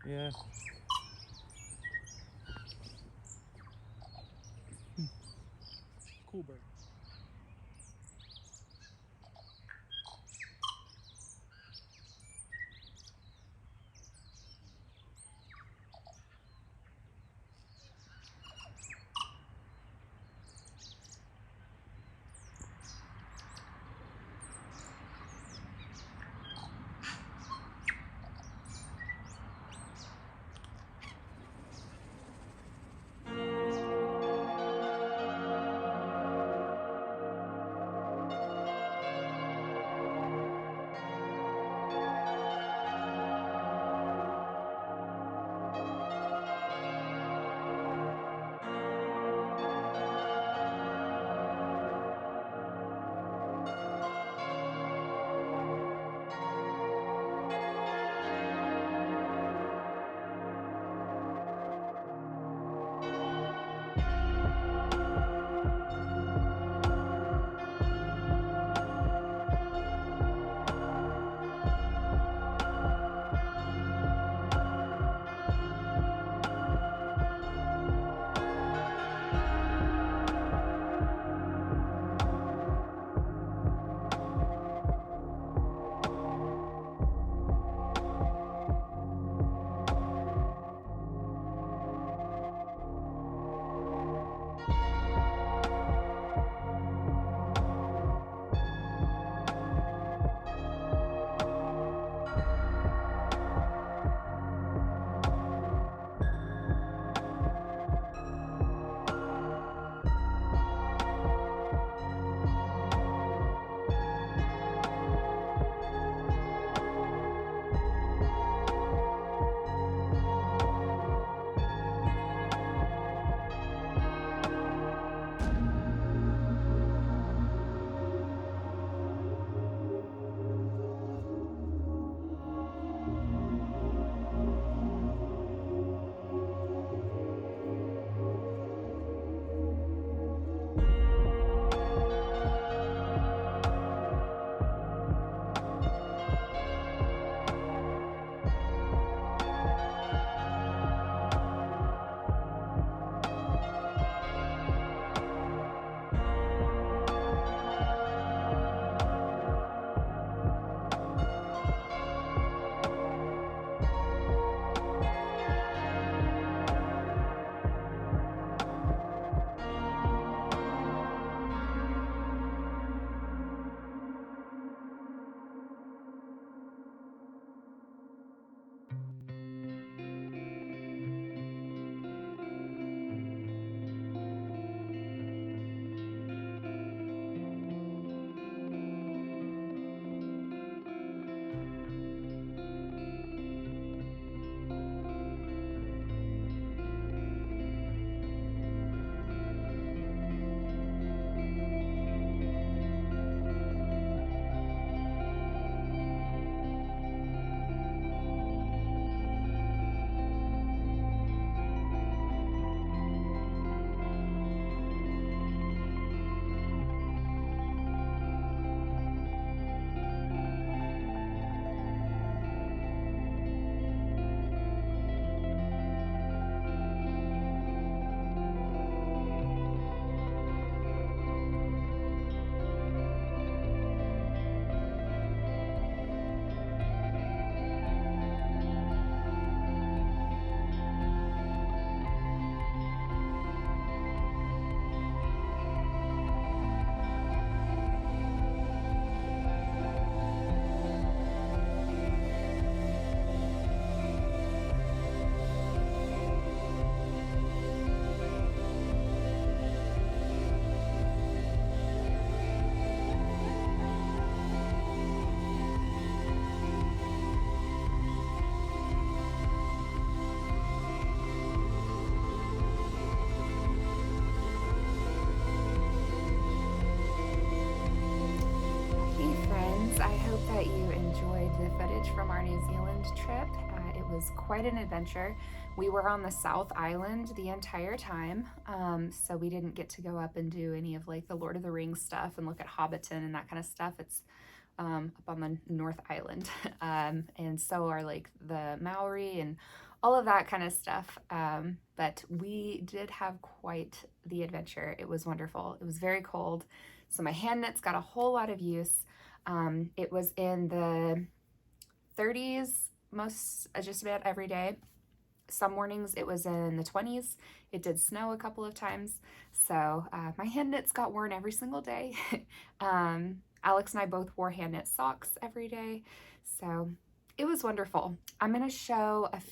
Yeah. Cool bird. From our New Zealand trip. It was quite an adventure. We were on the South Island the entire time, so we didn't get to go up and do any of like the Lord of the Rings stuff and look at Hobbiton and that kind of stuff. It's up on the North Island. And so are like the Maori and all of that kind of stuff. But we did have quite the adventure. It was wonderful. It was very cold. So my hand knits got a whole lot of use. It was in the 30s just about every day. Some mornings it was in the 20s. It did snow a couple of times. So my hand knits got worn every single day. Alex and I both wore hand knit socks every day. So it was wonderful. I'm going to show I'm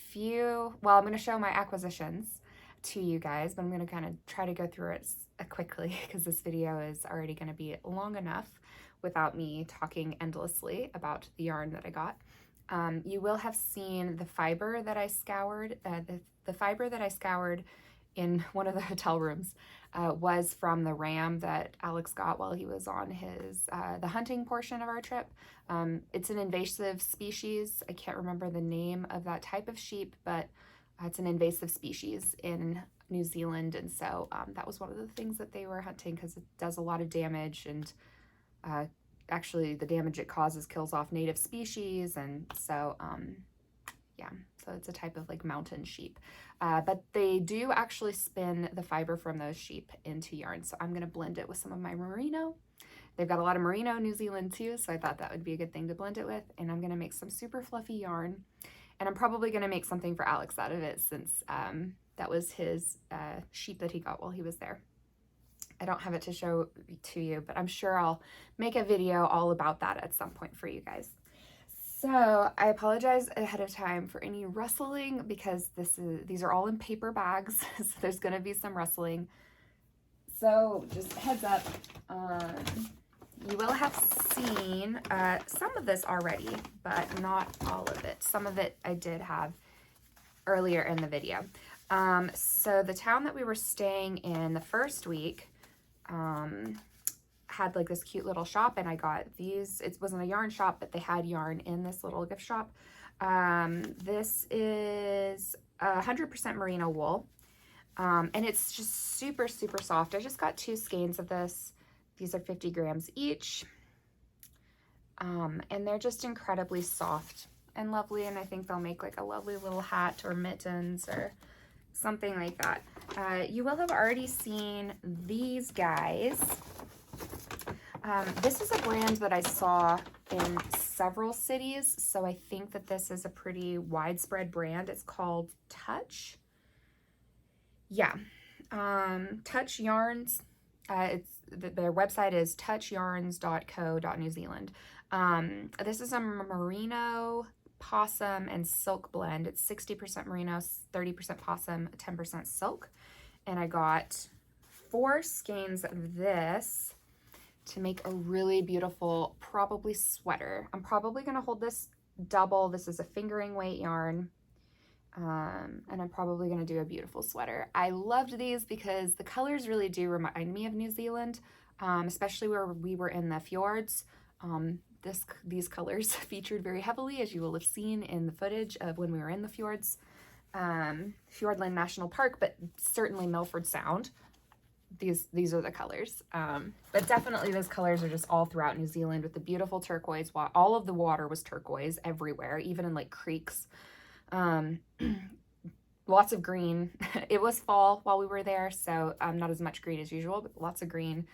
going to show my acquisitions to you guys, but I'm going to kind of try to go through it quickly because this video is already going to be long enough without me talking endlessly about the yarn that I got. You will have seen the fiber that I scoured. The fiber that I scoured in one of the hotel rooms was from the ram that Alex got while he was on the hunting portion of our trip. It's an invasive species. I can't remember the name of that type of sheep, but it's an invasive species in New Zealand. And so that was one of the things that they were hunting because it does a lot of damage, and actually the damage it causes kills off native species. And so yeah, so it's a type of like mountain sheep, but they do actually spin the fiber from those sheep into yarn. So I'm going to blend it with some of my merino. They've got a lot of merino in New Zealand too, so I thought that would be a good thing to blend it with. And I'm going to make some super fluffy yarn, and I'm probably going to make something for Alex out of it, since that was his sheep that he got while he was there. I don't have it to show to you, but I'm sure I'll make a video all about that at some point for you guys. So I apologize ahead of time for any rustling, because these are all in paper bags, so there's going to be some rustling. So just heads up, you will have seen some of this already, but not all of it. Some of it I did have earlier in the video. So the town that we were staying in the first week had like this cute little shop, and I got these. It wasn't a yarn shop, but they had yarn in this little gift shop. This is 100% merino wool, and it's just super, super soft. I just got 2 skeins of this. These are 50 grams each, and they're just incredibly soft and lovely, and I think they'll make like a lovely little hat or mittens or something like that. You will have already seen these guys. This is a brand that I saw in several cities, so I think that this is a pretty widespread brand. It's called Touch. Yeah, Touch Yarns. Their website is touchyarns.co.New Zealand. This is a merino, possum, and silk blend. It's 60% merino, 30% possum, 10% silk. And I got 4 skeins of this to make a really beautiful, probably sweater. I'm probably going to hold this double. This is a fingering weight yarn. And I'm probably going to do a beautiful sweater. I loved these because the colors really do remind me of New Zealand, especially where we were in the fjords. These colors featured very heavily, as you will have seen in the footage of when we were in the fjords. Fiordland National Park, but certainly Milford Sound. These are the colors. But definitely those colors are just all throughout New Zealand, with the beautiful turquoise. All of the water was turquoise everywhere, even in like creeks. Lots of green. It was fall while we were there, so not as much green as usual, but lots of green.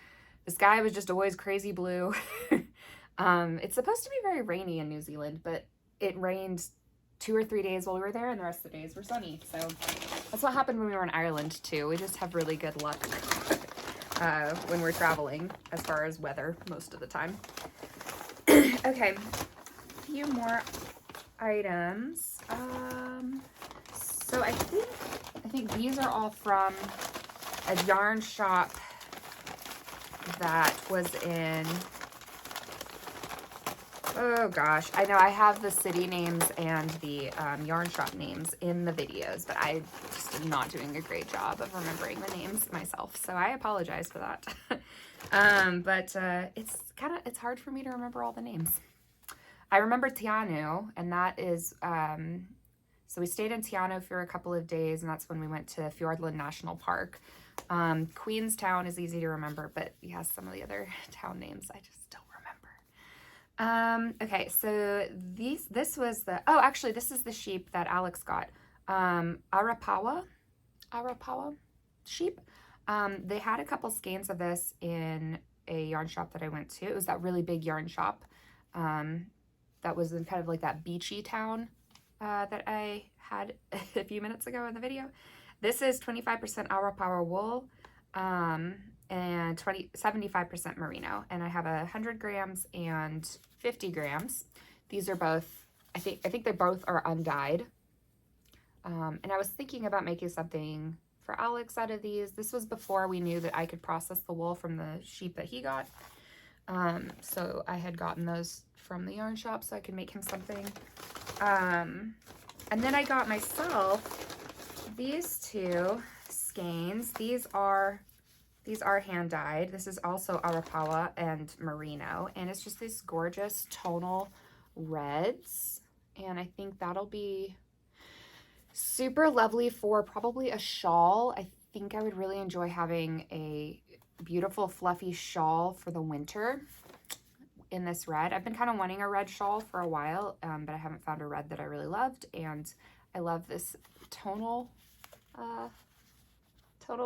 The sky was just always crazy blue. It's supposed to be very rainy in New Zealand, but it rained 2 or 3 days while we were there, and the rest of the days were sunny. So that's what happened when we were in Ireland too. We just have really good luck when we're traveling as far as weather most of the time. Okay, a few more items. So I think these are all from a yarn shop that was in, oh gosh, I know I have the city names and the yarn shop names in the videos, but I just am not doing a great job of remembering the names myself, so I apologize for that. But it's hard for me to remember all the names. I remember Tianu, and that is, so we stayed in Tianu for a couple of days, and that's when we went to Fiordland National Park. Queenstown is easy to remember, but yes, some of the other town names I just don't remember. Okay, so this was oh, actually, this is the sheep that Alex got. Arapawa sheep. They had a couple skeins of this in a yarn shop that I went to. It was that really big yarn shop that was in kind of like that beachy town that I had a few minutes ago in the video. This is 25% Arapawa wool and 75% merino. And I have 100 grams and 50 grams. These are both, I think they both are undyed. And I was thinking about making something for Alex out of these. This was before we knew that I could process the wool from the sheep that he got. So I had gotten those from the yarn shop so I could make him something. And then I got myself these two skeins. These are hand dyed. This is also Arapawa and merino, and it's just these gorgeous tonal reds. And I think that'll be super lovely for probably a shawl. I think I would really enjoy having a beautiful fluffy shawl for the winter in this red. I've been kind of wanting a red shawl for a while, but I haven't found a red that I really loved, and I love this tonal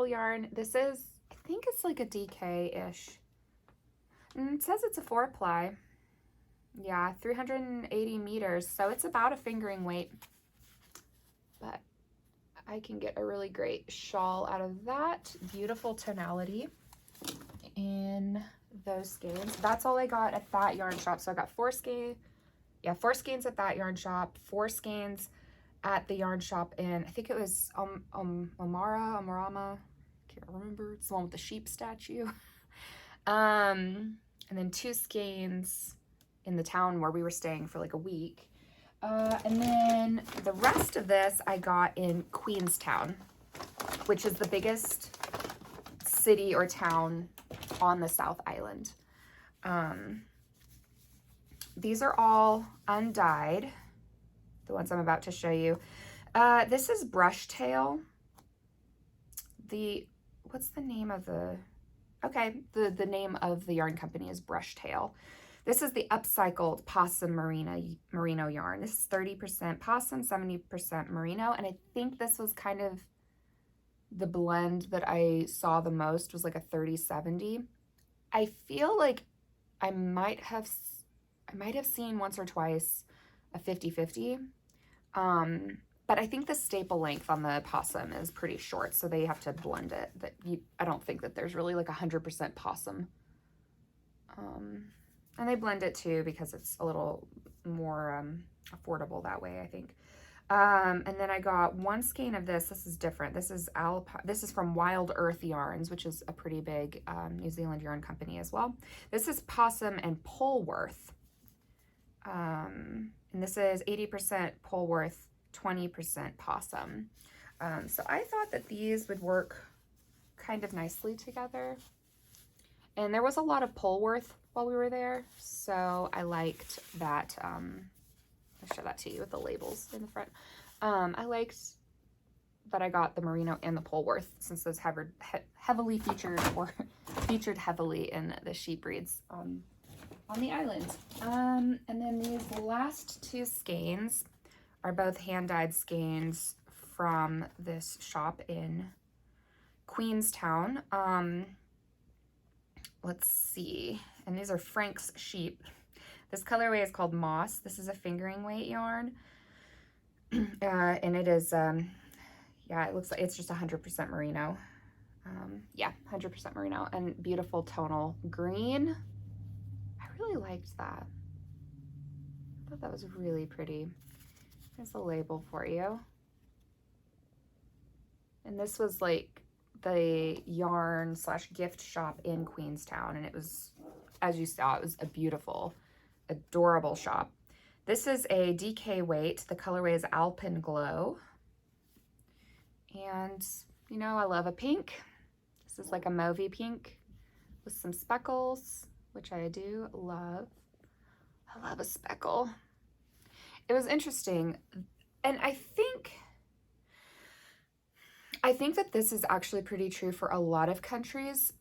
yarn. This is, I think it's like a DK-ish. It says it's a 4-ply. Yeah, 380 meters, so it's about a fingering weight. But I can get a really great shawl out of that. Beautiful tonality in those skeins. That's all I got at that yarn shop. So I got 4 skeins at that yarn shop, 4 skeins at the yarn shop in, I think it was Amarama, can't remember. It's the one with the sheep statue. And then 2 skeins in the town where we were staying for like a week. And then the rest of this I got in Queenstown, which is the biggest city or town on the South Island. These are all undyed, the ones I'm about to show you. This is Brushtail. What's the name of the, okay, the name of the yarn company is Brushtail. This is the upcycled possum merino yarn. This is 30% possum, 70% merino, and I think this was kind of the blend that I saw the most, was like a 30-70. I feel like I might have seen once or twice a 50-50. But I think the staple length on the possum is pretty short, so they have to blend it. I don't think that there's really like 100% possum. And they blend it too because it's a little more affordable that way, I think. And then I got 1 skein of this. This is different. This is from Wild Earth Yarns, which is a pretty big New Zealand yarn company as well. This is Possum and Polworth. And this is 80% Polworth, 20% Possum. So I thought that these would work kind of nicely together. And there was a lot of Polworth while we were there, so I liked that. I'll show that to you with the labels in the front. I liked that I got the merino and the Polworth, since those heavily featured or featured heavily in the sheep breeds on the island. And then these last 2 skeins are both hand-dyed skeins from this shop in Queenstown. Let's see, and these are Frank's sheep. This colorway is called Moss. This is a fingering weight yarn, and it is, yeah, it looks like it's just 100% merino. Yeah, 100% merino, and beautiful tonal green. I really liked that. I thought that was really pretty. There's a label for you. And this was like the yarn / gift shop in Queenstown, and it was, as you saw, it was a beautiful, adorable shop. This is a DK weight. The colorway is Alpine Glow, and you know I love a pink. This is like a mauvey pink with some speckles, which I do love. I love a speckle. It was interesting, and I think that this is actually pretty true for a lot of countries.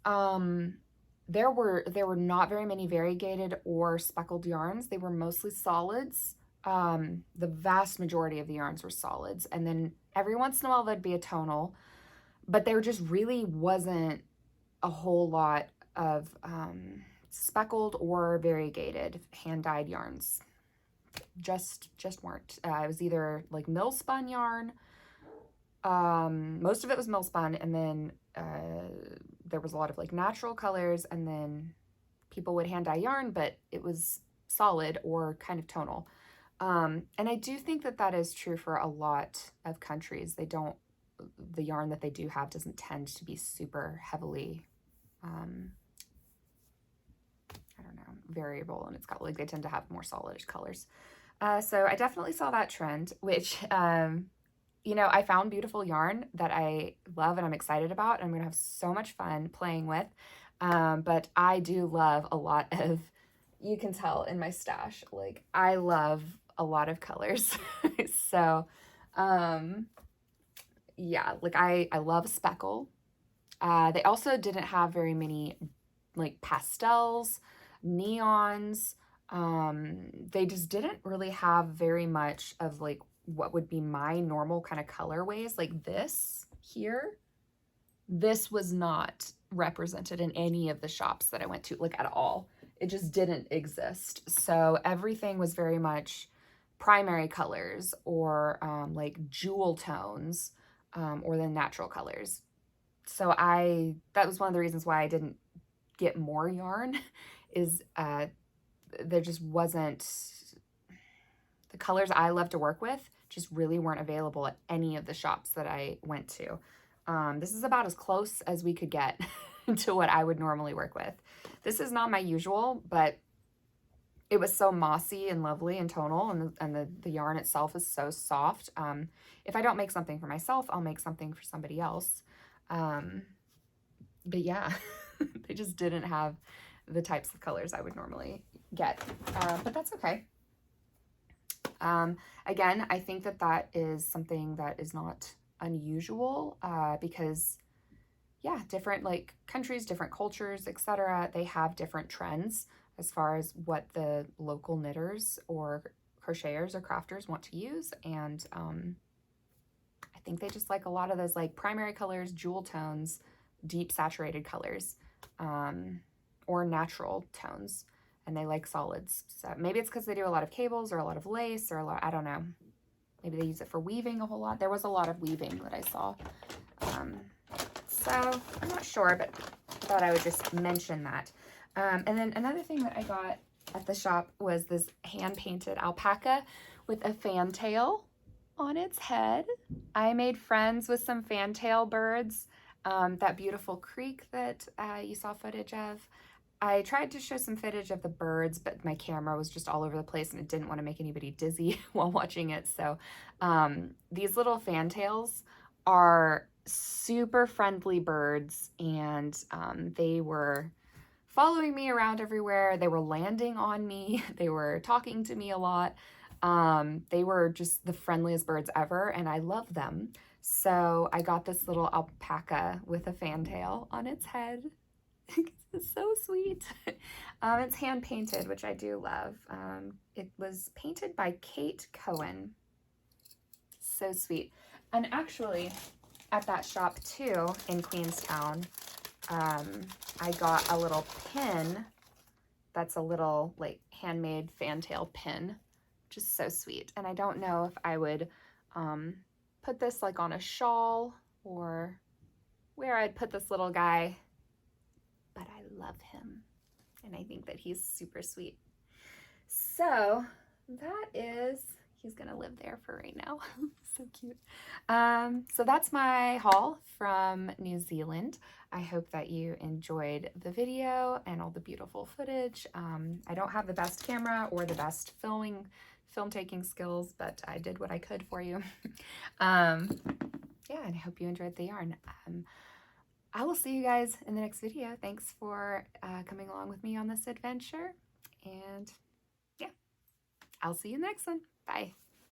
there were not very many variegated or speckled yarns. They were mostly solids. The vast majority of the yarns were solids, and then every once in a while there'd be a tonal, but there just really wasn't a whole lot of speckled or variegated hand-dyed yarns. Just weren't. It was either like mill spun yarn. Most of it was mill spun, and then there was a lot of like natural colors, and then people would hand dye yarn, but it was solid or kind of tonal. And I do think that that is true for a lot of countries. The yarn that they do have doesn't tend to be super heavily, I don't know, variable, and it's got like, they tend to have more solidish colors. So I definitely saw that trend, which, you know, I found beautiful yarn that I love and I'm excited about, and I'm gonna have so much fun playing with. But I do love a lot of, you can tell in my stash, like I love a lot of colors. So, yeah, like I love speckle. They also didn't have very many like pastels, neons. They just didn't really have very much of like what would be my normal kind of colorways. Like this here, this was not represented in any of the shops that I went to, like at all. It just didn't exist. So everything was very much primary colors or like jewel tones, or the natural colors. So that was one of the reasons why I didn't get more yarn is there just wasn't, the colors I love to work with just really weren't available at any of the shops that I went to. This is about as close as we could get to what I would normally work with. This is not my usual, but it was so mossy and lovely and tonal, and the yarn itself is so soft. If I don't make something for myself, I'll make something for somebody else. But yeah, they just didn't have the types of colors I would normally get, but that's okay. Again, I think that that is something that is not unusual, because yeah, different like countries, different cultures, etc., they have different trends as far as what the local knitters or crocheters or crafters want to use. And I think they just like a lot of those like primary colors, jewel tones, deep saturated colors, or natural tones, and they like solids. So maybe it's because they do a lot of cables or a lot of lace or a lot, I don't know. Maybe they use it for weaving a whole lot. There was a lot of weaving that I saw. So I'm not sure, but I thought I would just mention that. And then another thing that I got at the shop was this hand-painted alpaca with a fantail on its head. I made friends with some fantail birds. That beautiful creek that you saw footage of. I tried to show some footage of the birds, but my camera was just all over the place and it didn't want to make anybody dizzy while watching it. So these little fantails are super friendly birds, and they were following me around everywhere. They were landing on me. They were talking to me a lot. They were just the friendliest birds ever, and I love them. So I got this little alpaca with a fantail on its head. It's so sweet. It's hand painted, which I do love. It was painted by Kate Cohen. So sweet. And actually, at that shop too in Queenstown, I got a little pin that's a little like handmade fantail pin, which is so sweet. And I don't know if I would put this like on a shawl or where I'd put this little guy, but I love him and I think that he's super sweet. So that is, he's gonna live there for right now. So cute. So that's my haul from New Zealand. I hope that you enjoyed the video and all the beautiful footage. I don't have the best camera or the best film taking skills, but I did what I could for you. Yeah, and I hope you enjoyed the yarn. I will see you guys in the next video. Thanks for coming along with me on this adventure. And yeah, I'll see you in the next one. Bye.